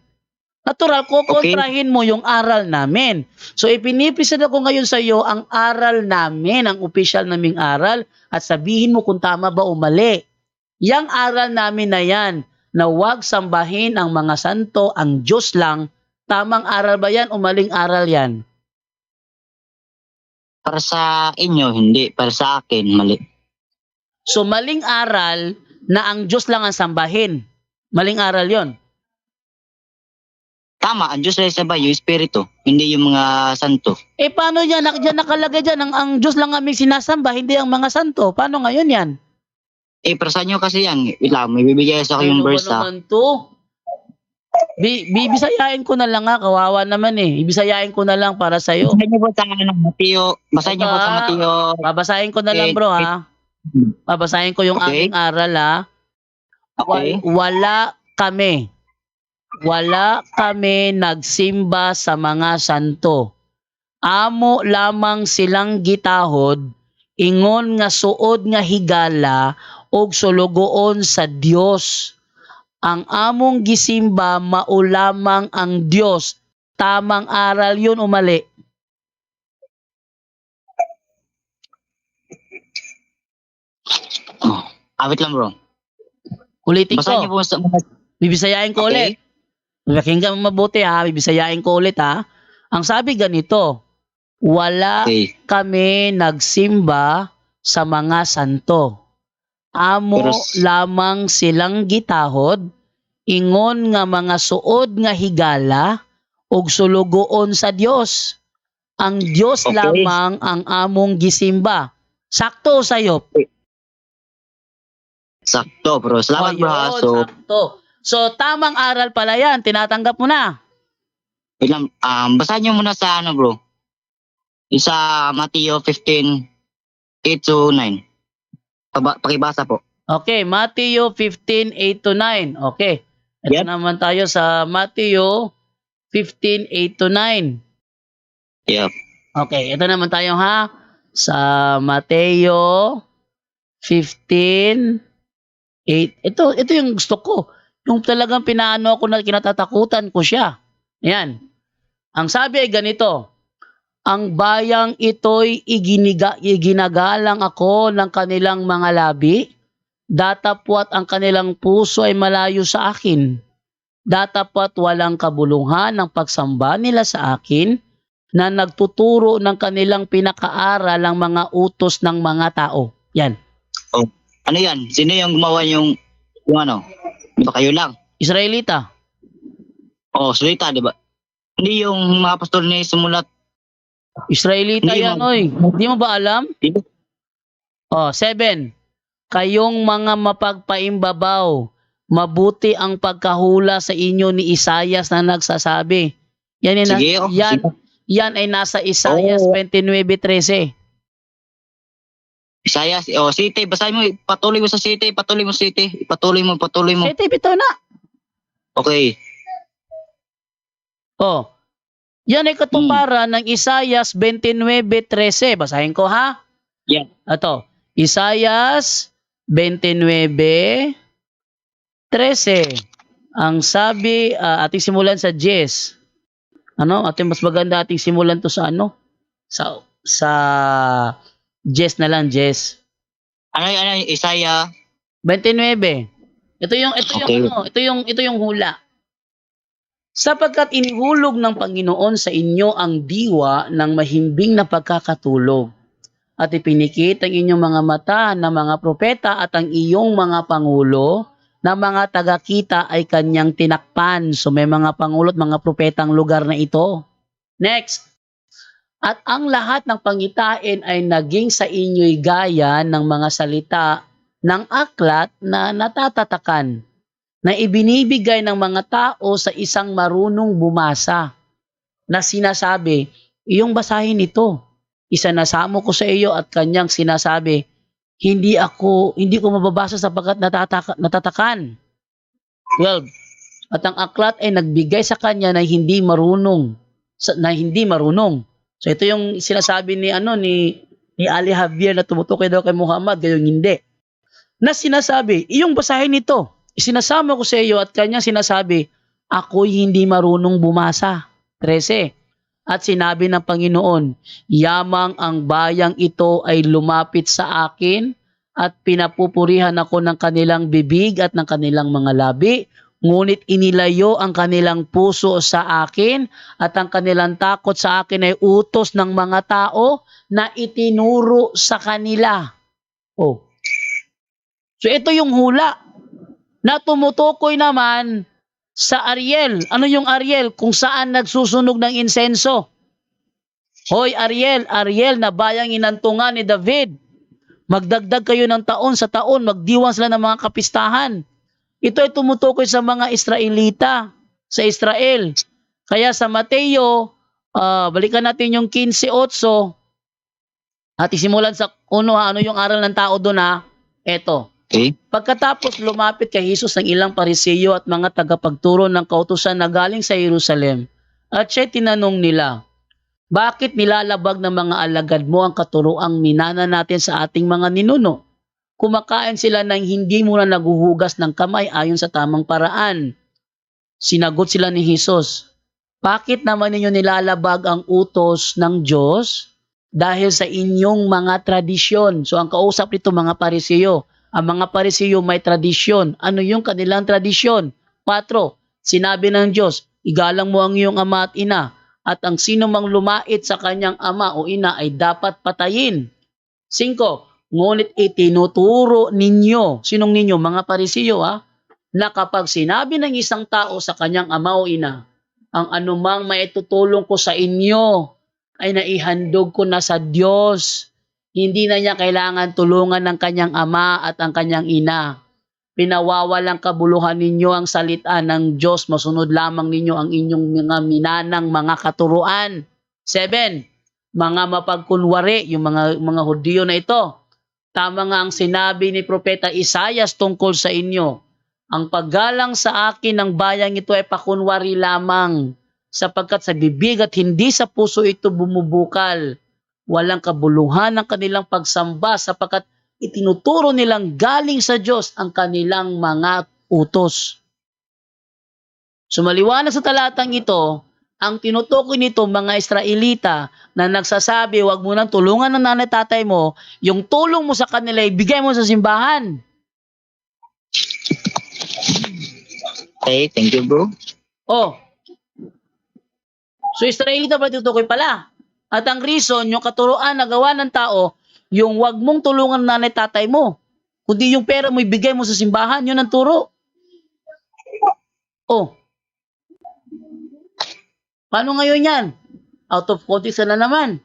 Natural, kukontrahin mo yung aral namin. So ipinipresent ako ngayon sa iyo ang aral namin, ang official naming aral, at sabihin mo kung tama ba o mali. Yang aral namin na yan, na huwag sambahin ang mga santo, ang Diyos lang, tamang aral ba yan o maling aral yan? Para sa inyo, hindi. Para sa akin, mali. So maling aral na ang Diyos lang ang sambahin. Maling aral yon. Tama, ang Diyos ay sabay, yung Espiritu, hindi yung mga santo. Eh paano yan? Diyan nakalagay dyan, ang Diyos lang aming sinasamba, hindi ang mga santo. Paano ngayon yan? Eh, para sa inyo kasi yan. Wait lang, may bibigay sa yung Ano ba verse ha. naman to? Bibisayain ko na lang ha, kawawa naman eh. Ibisayain ko na lang para sa'yo. Basahin niyo po sa Mateo. Basahin niyo po sa Mateo. Babasahin ko na lang bro ha. Babasahin ko yung Okay. aking aral ha. Okay. Wala kami nagsimba sa mga santo. Amo lamang silang gitahod, ingon nga suod nga higala, og sulugoon sa Dios. Ang among gisimba maulamang ang Dios. Tamang aral yun o mali? Wait lang bro. Ulitin Basahin niyo ko. po sa Bibisayain ko ulit. Okay. Pakinggan mo mabuti ha. Bibisayain ko ulit ha. Ang sabi ganito, wala Okay. kami nagsimba sa mga santo. Amo Pero- lamang silang gitahod, ingon nga mga suod nga higala, ug sulugoon sa Dios. Ang Dios Okay. lamang ang among gisimba. Sakto sa'yo. Sakto bro. Salamat bro ha. Ayun, So, sakto. So, tamang aral pala yan. Tinatanggap mo na. wait lang. Basahin niyo muna sa ano bro. Yung sa Mateo 15, 8-9. Pakibasa po. Okay, Matthew 15:8-9. Okay. Ito Yep. naman tayo sa Matthew 15:8-9. Yep. Okay, ito naman tayo ha. Sa Mateo 15:8. Ito yung gusto ko. Yung talagang pinaano ako na kinatatakutan ko siya. Ayan. Ang sabi ay ganito. Ang bayang ito'y iginagalang ako ng kanilang mga labi. Datapwat ang kanilang puso ay malayo sa akin. Datapwat walang kabuluhan ng pagsamba nila sa akin na nagtuturo ng kanilang pinakaaral ang mga utos ng mga tao. Yan. Ano yan? Sino yung gumawa yung ano? Di ba kayo lang? Israelita. Oh, salita, di ba? Hindi yung mga apostol na sumulat. Israelita Hindi yan, mo- oy. Hindi mo ba alam? Di ba? 7. Kayong mga mapagpaimbabaw, mabuti ang pagkahula sa inyo ni Isayas na nagsasabi. Yan, Sige, yan ay nasa Isayas Oh. 29:13. Isaiah, City, basahin mo, patuloy mo sa City, patuloy mo. Ito, bitaw na. Okay. Oh, yan ay katuparan ng Isayas 29:13. Basahin ko ha. Yeah. Ito, Isayas 29:13. Ang sabi, ating simulan sa Jess. Ano? Ating mas maganda ating simulan to sa ano? Sa Jess na lang, Jess. Ano Isaiah 29. Ito yung Okay. ito yung hula. Sapagkat inihulog ng Panginoon sa inyo ang diwa ng mahimbing na pagkakatulog, at ipinikit ang inyong mga mata ng mga propeta, at ang iyong mga pangulo na mga tagakita ay kanyang tinakpan. So may mga pangulo at mga propetang lugar na ito. Next. At ang lahat ng pangitain ay naging sa inyo'y gaya ng mga salita ng aklat na natatatakan, na ibinibigay ng mga tao sa isang marunong bumasa, na sinasabi, iyong basahin ito. Isanasamo ko sa iyo, at kanyang sinasabi, hindi ko mababasa sapagkat natatakan. 12. At ang aklat ay nagbigay sa kanya na hindi marunong. So ito yung sinasabi ni Ali Javier na tumutukoy daw kay Muhammad, gayong hindi. Na sinasabi, iyong basahin ito. Isinasama ko sa iyo, at kanya sinasabi, ako'y hindi marunong bumasa. 13. At sinabi ng Panginoon, yamang ang bayang ito ay lumapit sa akin, at pinapupurihan ako ng kanilang bibig at ng kanilang mga labi, ngunit inilayo ang kanilang puso sa akin, at ang kanilang takot sa akin ay utos ng mga tao na itinuro sa kanila. Oh. So ito yung hula na tumutukoy naman sa Ariel. Ano yung Ariel? Kung saan nagsusunog ng insenso. Hoy Ariel na bayang inantungan ni David, magdagdag kayo ng taon sa taon, magdiwang sila ng mga kapistahan. Ito ay tumutukoy sa mga Israelita, sa Israel. Kaya sa Mateo, balikan natin yung 15:8, at isimulan sa ano yung aral ng tao doon ha. Eto. Okay. Pagkatapos lumapit kay Jesus ng ilang Pariseo at mga tagapagturo ng kautusan na galing sa Jerusalem, at siya tinanong nila, bakit nilalabag ng mga alagad mo ang katuroang minana natin sa ating mga ninuno? Kumakain sila ng hindi muna naguhugas ng kamay ayon sa tamang paraan. Sinagot sila ni Jesus, bakit naman ninyo nilalabag ang utos ng Diyos dahil sa inyong mga tradisyon? So ang kausap nito mga Pariseo. Ang mga Pariseo may tradisyon. Ano yung kanilang tradisyon? 4. Sinabi ng Diyos, igalang mo ang iyong ama at ina, at ang sino mang lumait sa kanyang ama o ina ay dapat patayin. 5. Ngunit itinuturo ninyo, sinong ninyo? Mga Pariseo na kapag sinabi ng isang tao sa kanyang ama o ina, ang anumang maitutulong ko sa inyo ay naihandog ko na sa Diyos. Hindi na niya kailangan tulungan ng kanyang ama at ang kanyang ina. Pinawawalang kabuluhan ninyo ang salita ng Diyos. Masunod lamang ninyo ang inyong mga minanang mga katuruan. 7. Mga mapagkunwari, yung mga Hudyo na ito. Tama nga ang sinabi ni Propeta Isayas tungkol sa inyo. Ang paggalang sa akin ng bayang ito ay pakunwari lamang, sapagkat sa bibig at hindi sa puso ito bumubukal. Walang kabuluhan ng kanilang pagsamba, sapagkat itinuturo nilang galing sa Diyos ang kanilang mga utos. So maliwanag sa talatang ito, ang tinutukoy nito mga Israelita na nagsasabi, wag mo nang tulungan ng nanay tatay mo, yung tulong mo sa kanila, ibigay mo sa simbahan. Okay, thank you bro. Oh. So Israelita pala tinutukoy pala. At ang reason, yung katuruan na gawa ng tao, yung wag mong tulungan ng nanay tatay mo, kundi yung pera mo ibigay mo sa simbahan, yun ang turo. Oh. Paano ngayon yan? Out of context na naman.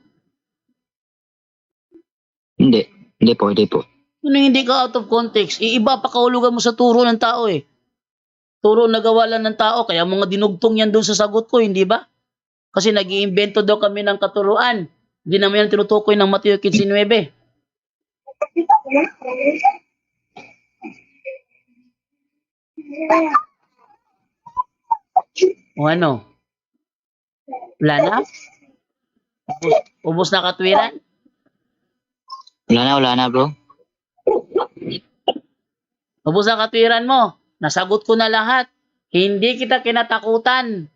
Hindi po. Ano hindi ka out of context? Iba pa kahulugan mo sa turo ng tao eh. Turo na gawa lang ng tao, kaya mga dinugtong yan doon sa sagot ko, hindi ba? Kasi nag-iimbento daw kami ng katuruan. Hindi naman yan tinutukoy ng Mateo 15:9. O ano? Wala na? Ubus na katwiran? Wala na bro. Ubus na katwiran mo. Nasagot ko na lahat. Hindi kita kinatakutan.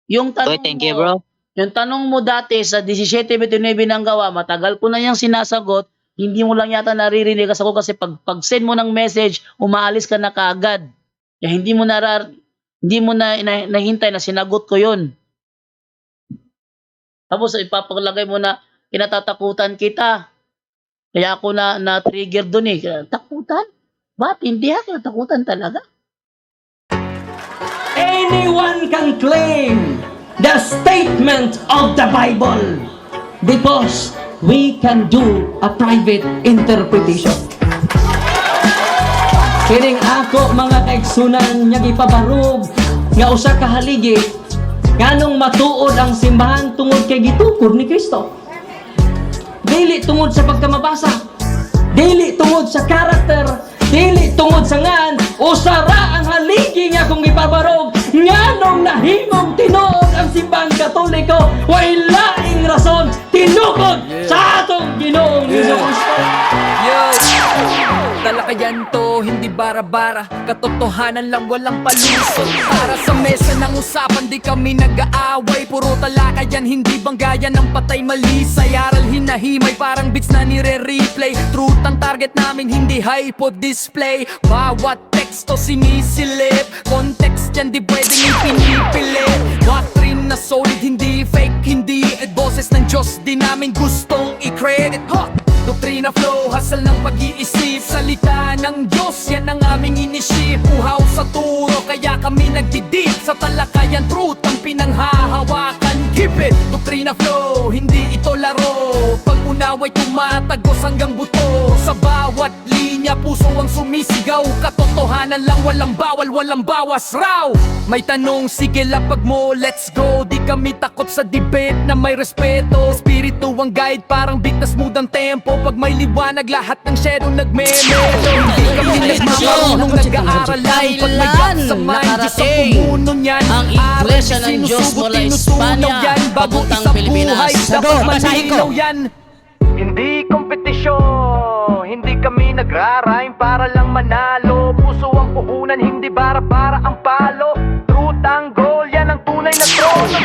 Yung tanong Thank you bro. Yung tanong mo dati sa 17:29 ng gawa, matagal ko na yung sinasagot, hindi mo lang yata naririnig ako kasi pag send mo ng message, umaalis ka na kaagad. Kaya hindi mo nahintay na sinagot ko yun. Tapos ipapaglagay mo na kinatatakutan kita. Kaya ako na-trigger dun eh. Takutan? Ba't hindi ako takutan talaga? Anyone can claim the statement of the Bible because we can do a private interpretation. Kining ako mga kaigsunan nga gipabarog nga usa ka haligi nganong matuod ang simbahan tungod kay gitukod ni Kristo. Dili tungod sa pagkamabasa, dili tungod sa karakter, dili tungod sa ngan usara ang haligi nga kung gipabarog nganong nahimong tinuod ang simbahang Katoliko way laing rason tinukod sa atong Ginoong Hesus Kristo. Yo! Talakayan to, hindi bara-bara. Katotohanan lang, walang palusot. Para sa mesa ng usapan, di kami nag-aaway. Puro talakayan, hindi banggayan ng patay malisay. Aral hinahimay, parang beats na nire-replay. Truth ang target namin, hindi hypo display. Bawat teksto sinisilip. Context yan, di pwedeng ipinipilit. Doctrine na solid, hindi fake, hindi boses ng Diyos, di namin gustong i-credit. Doktrina flow, hasal ng pag-iisip. Salita ng Diyos, yan ang aming inisip. Uhaw sa turo, kaya kami nagdidip. Sa talakayan, truth ang pinanghahawakan. Keep it! Doktrina flow, hindi ito laro. Pag-unaway tumatagos hanggang buto. Sa bawat linya, puso ang sumisigaw. Katotohanan lang, walang bawal, walang bawas raw. May tanong, sige lapag mo, let's go. Di kami takot sa debate na may respeto. Spirito ang guide, parang bigtas mood ang tempo. Pag may liwanag, lahat ng shadow nagme-medo. Hindi kami nagmamarunong nag-aaral lang. Pag may gap sa mind, Diyos ang pumuno niyan. Ang Iglesia ng Diyos mula Espanya, papuntang Pilipinas. Dapat malinaw yan. Hindi kompetisyon, hindi kami nagrarime para lang manalo. Puso ang puhunan, hindi bara-bara ang palo. Truth ang goal, yan ang tunay na trono.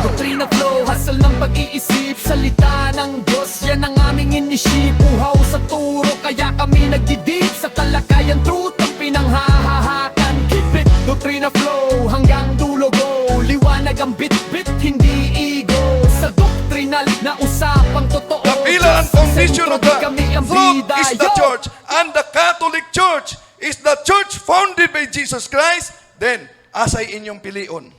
Doktrina flow, hasal ng pag-iisip. Salita ng Diyos, yan ang aming inisip. Uhaw sa turo, kaya kami nagdidip. Sa talakayan, truth ang pinanghahahakan. Keep it, doktrina flow, hanggang dulo go. Liwanag ang bit-bit, hindi ego. Sa doktrinal na usapang totoo. The pillar and foundation of the Kami ang float bida. is the church, and the Catholic Church is the church founded by Jesus Christ. Then, asay inyong pilion.